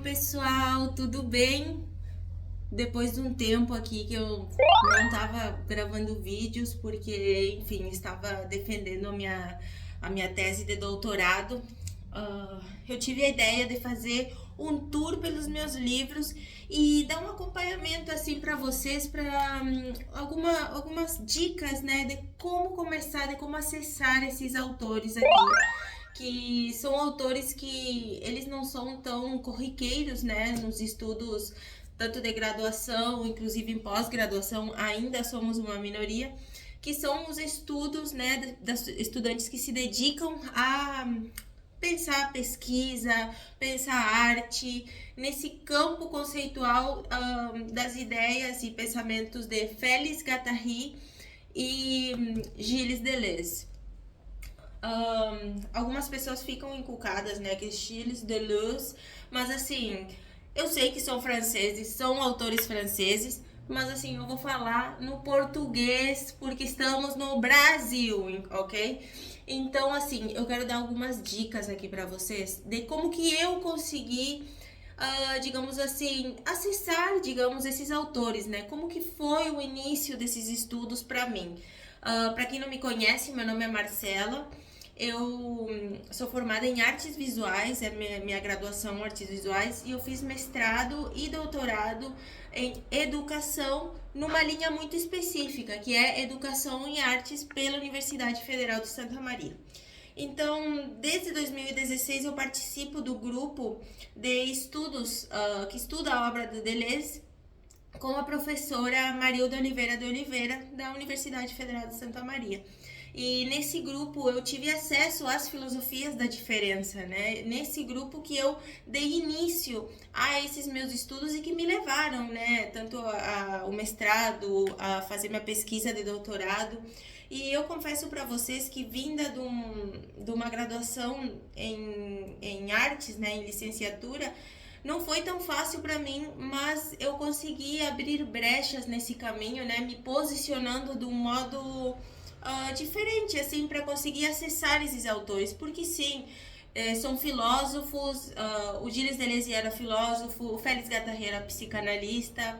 pessoal, tudo bem? Depois de um tempo aqui que eu não estava gravando vídeos, porque, enfim, estava defendendo a minha tese de doutorado, eu tive a ideia de fazer um tour pelos meus livros e dar um acompanhamento assim para vocês, para algumas dicas, né, de como começar, de como acessar esses autores aqui, que são autores que eles não são tão corriqueiros, né, nos estudos tanto de graduação, inclusive em pós-graduação, ainda somos uma minoria, que são os estudos, né, das estudantes que se dedicam a pensar pesquisa, pensar arte, nesse campo conceitual das ideias e pensamentos de Félix Guattari e Gilles Deleuze. Algumas pessoas ficam inculcadas, né, que Gilles Deleuze, mas assim, eu sei que são franceses, são autores franceses, mas assim, eu vou falar no português porque estamos no Brasil, ok? Então, assim, eu quero dar algumas dicas aqui para vocês de como que eu consegui, digamos assim, acessar, digamos, esses autores, né? Como que foi o início desses estudos para mim. Para quem não me conhece, meu nome é Marcela. Eu sou formada em artes visuais, é minha graduação em artes visuais, e eu fiz mestrado e doutorado em educação numa linha muito específica, que é educação em artes pela Universidade Federal de Santa Maria. Então, desde 2016 eu participo do grupo de estudos que estuda a obra de Deleuze, com a professora Marilda Oliveira de Oliveira, da Universidade Federal de Santa Maria. E nesse grupo eu tive acesso às filosofias da diferença, né? Nesse grupo que eu dei início a esses meus estudos e que me levaram, né? Tanto o mestrado, a fazer minha pesquisa de doutorado. E eu confesso para vocês que vinda de uma graduação em artes, né? Em licenciatura, não foi tão fácil para mim, mas eu consegui abrir brechas nesse caminho, né? Me posicionando de um modo diferente, assim, para conseguir acessar esses autores, porque sim, são filósofos, o Gilles Deleuze era filósofo, o Félix Guattari era psicanalista,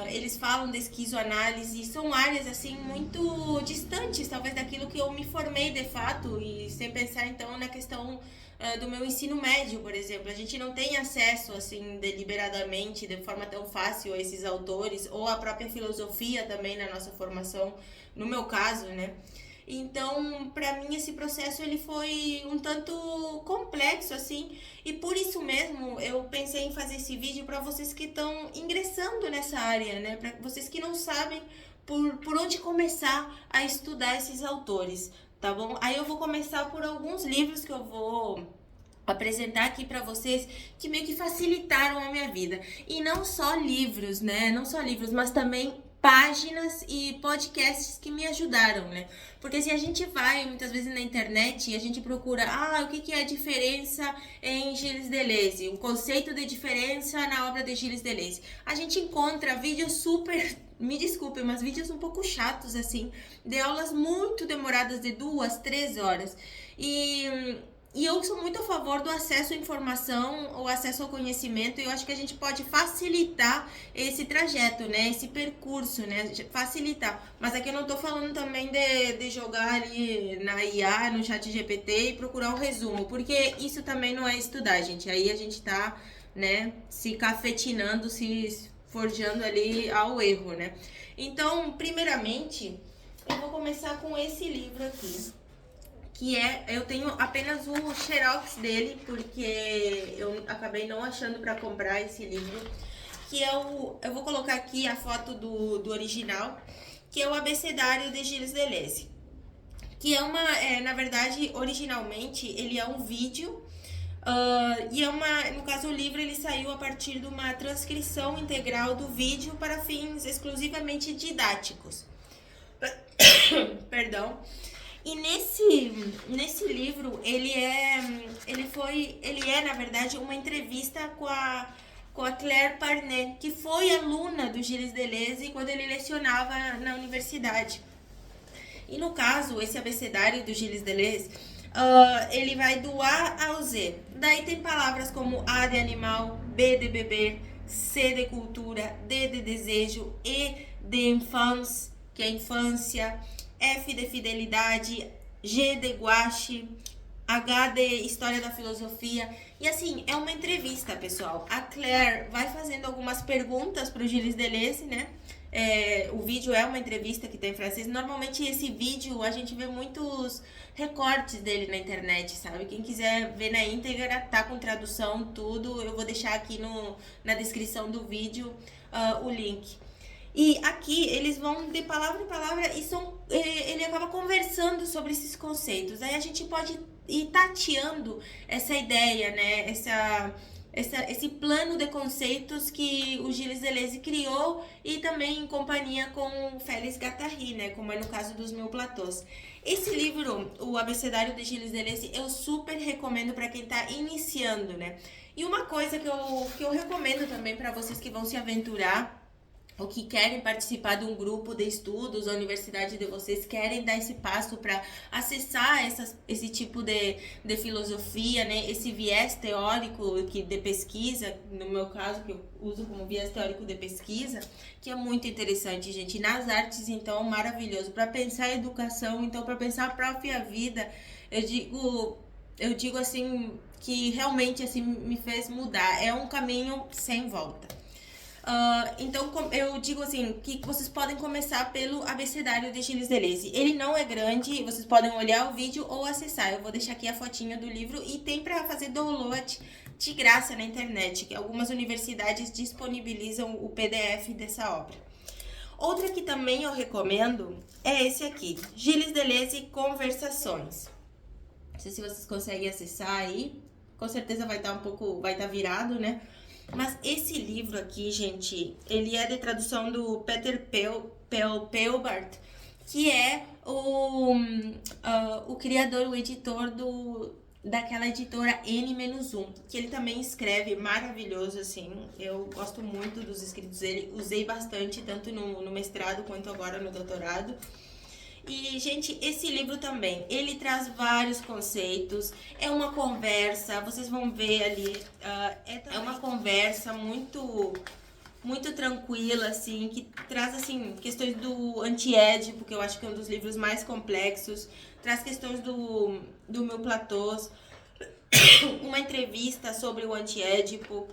eles falam de esquizoanálise, são áreas assim muito distantes, talvez daquilo que eu me formei de fato, e sem pensar então na questão do meu ensino médio, por exemplo. A gente não tem acesso assim deliberadamente, de forma tão fácil a esses autores, ou a própria filosofia também na nossa formação, no meu caso, né? Então, para mim esse processo ele foi um tanto complexo assim, e por isso mesmo eu pensei em fazer esse vídeo para vocês que estão ingressando nessa área, né? Para vocês que não sabem por onde começar a estudar esses autores, tá bom? Aí eu vou começar por alguns livros que eu vou apresentar aqui para vocês que meio que facilitaram a minha vida. E não só livros, né? Não só livros, mas também páginas e podcasts que me ajudaram, né? Porque se a gente vai muitas vezes na internet e a gente procura, o que é a diferença em Gilles Deleuze, o conceito de diferença na obra de Gilles Deleuze, a gente encontra vídeos super, me desculpem, mas vídeos um pouco chatos assim, de aulas muito demoradas de 2, 3 horas. E eu sou muito a favor do acesso à informação, o acesso ao conhecimento, e eu acho que a gente pode facilitar esse trajeto, né? Esse percurso, né? Facilitar. Mas aqui eu não tô falando também de jogar ali na IA, no chat GPT e procurar um resumo, porque isso também não é estudar, gente. Aí a gente tá, né, se cafetinando, se forjando ali ao erro, né? Então, primeiramente, eu vou começar com esse livro aqui, eu tenho apenas o xerox dele, porque eu acabei não achando para comprar esse livro, eu vou colocar aqui a foto do original, que é o Abecedário de Gilles Deleuze, que na verdade, originalmente, ele é um vídeo, no caso o livro ele saiu a partir de uma transcrição integral do vídeo para fins exclusivamente didáticos. Perdão. E nesse livro, ele é, na verdade, uma entrevista com a Claire Parnet, que foi aluna do Gilles Deleuze quando ele lecionava na universidade. E no caso, esse abecedário do Gilles Deleuze, Ele vai do A ao Z. Daí tem palavras como A de animal, B de bebê, C de cultura, D de desejo, E de infância, que é infância, F de fidelidade, G de guache, H de história da filosofia. E assim, é uma entrevista, pessoal. A Claire vai fazendo algumas perguntas para o Gilles Deleuze, né? O vídeo é uma entrevista que tem em francês. Normalmente esse vídeo a gente vê muitos recortes dele na internet, sabe? Quem quiser ver na íntegra, tá com tradução, tudo. Eu vou deixar aqui na descrição do vídeo o link. E aqui eles vão de palavra em palavra e ele acaba conversando sobre esses conceitos. Aí a gente pode ir tateando essa ideia, né? Esse plano de conceitos que o Gilles Deleuze criou e também em companhia com o Félix Guattari, né? Como é no caso dos Mil Platôs. Esse livro, o Abecedário de Gilles Deleuze, eu super recomendo para quem está iniciando, né? E uma coisa que eu recomendo também para vocês que vão se aventurar ou que querem participar de um grupo de estudos, a universidade de vocês querem dar esse passo para acessar esse tipo de filosofia, né? Esse viés teórico de pesquisa, no meu caso, que eu uso como viés teórico de pesquisa, que é muito interessante, gente. Nas artes, então, maravilhoso. Para pensar a educação, então, para pensar a própria vida, eu digo assim, que realmente assim, me fez mudar. É um caminho sem volta. Então, eu digo assim, que vocês podem começar pelo Abecedário de Gilles Deleuze. Ele não é grande, vocês podem olhar o vídeo ou acessar. Eu vou deixar aqui a fotinha do livro e tem para fazer download de graça na internet, que algumas universidades disponibilizam o PDF dessa obra. Outra que também eu recomendo é esse aqui, Gilles Deleuze Conversações. Não sei se vocês conseguem acessar aí, com certeza vai estar virado, né? Mas esse livro aqui, gente, ele é de tradução do Peter Pelbart, que é o criador, o editor daquela editora N-1, que ele também escreve maravilhoso, assim. Eu gosto muito dos escritos dele, usei bastante, tanto no mestrado quanto agora no doutorado. E, gente, esse livro também, ele traz vários conceitos, é uma conversa, vocês vão ver ali, é uma conversa muito tranquila, assim, que traz, assim, questões do antiédipo, que eu acho que é um dos livros mais complexos, traz questões do Mil Platôs, uma entrevista sobre o antiédipo,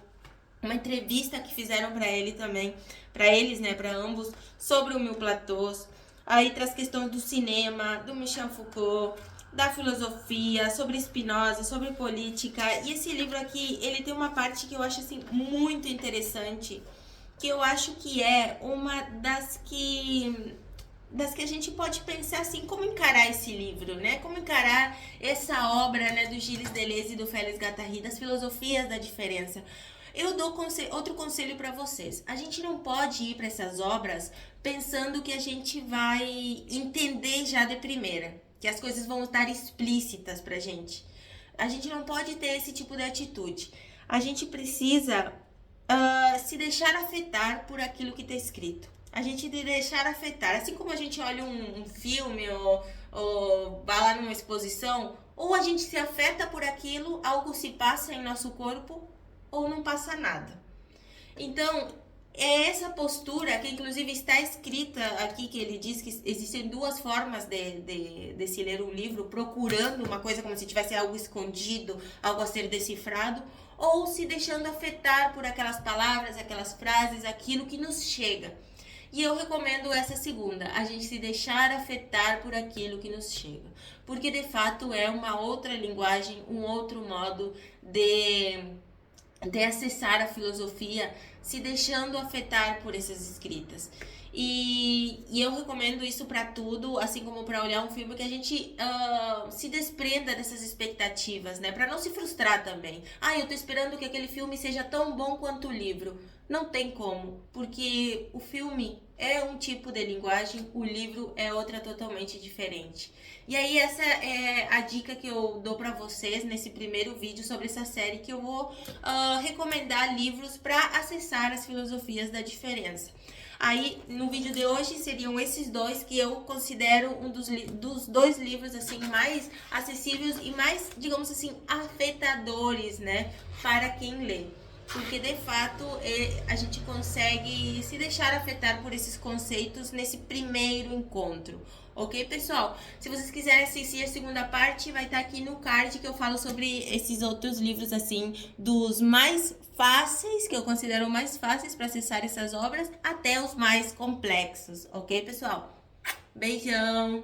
uma entrevista que fizeram para ele também, para eles, né, para ambos, sobre o Mil Platôs. Aí traz questões do cinema, do Michel Foucault, da filosofia, sobre Spinoza, sobre política. E esse livro aqui, ele tem uma parte que eu acho assim muito interessante, que eu acho que é uma das que a gente pode pensar assim, como encarar esse livro, né? Como encarar essa obra, né, do Gilles Deleuze e do Félix Guattari, das filosofias da diferença. Eu dou outro conselho para vocês. A gente não pode ir para essas obras pensando que a gente vai entender já de primeira, que as coisas vão estar explícitas pra gente. A gente não pode ter esse tipo de atitude. A gente precisa se deixar afetar por aquilo que está escrito. A gente deixar afetar. Assim como a gente olha um filme ou vai lá numa exposição, ou a gente se afeta por aquilo, algo se passa em nosso corpo, ou não passa nada. Então, é essa postura que inclusive está escrita aqui, que ele diz que existem duas formas de se ler um livro, procurando uma coisa como se tivesse algo escondido, algo a ser decifrado, ou se deixando afetar por aquelas palavras, aquelas frases, aquilo que nos chega. E eu recomendo essa segunda, a gente se deixar afetar por aquilo que nos chega. Porque de fato é uma outra linguagem, um outro modo de acessar a filosofia, se deixando afetar por essas escritas. E eu recomendo isso para tudo, assim como para olhar um filme, que a gente se desprenda dessas expectativas, né? Para não se frustrar também. Eu tô esperando que aquele filme seja tão bom quanto o livro. Não tem como, porque o filme é um tipo de linguagem, o livro é outra totalmente diferente. E aí essa é a dica que eu dou para vocês nesse primeiro vídeo sobre essa série, que eu vou recomendar livros para acessar as filosofias da diferença. Aí, no vídeo de hoje, seriam esses dois que eu considero um dos dois livros, assim, mais acessíveis e mais, digamos assim, afetadores, né, para quem lê. Porque, de fato, a gente consegue se deixar afetar por esses conceitos nesse primeiro encontro. Ok, pessoal? Se vocês quiserem assistir a segunda parte, vai estar aqui no card que eu falo sobre esses outros livros, assim, dos mais fáceis, que eu considero mais fáceis para acessar essas obras, até os mais complexos. Ok, pessoal? Beijão!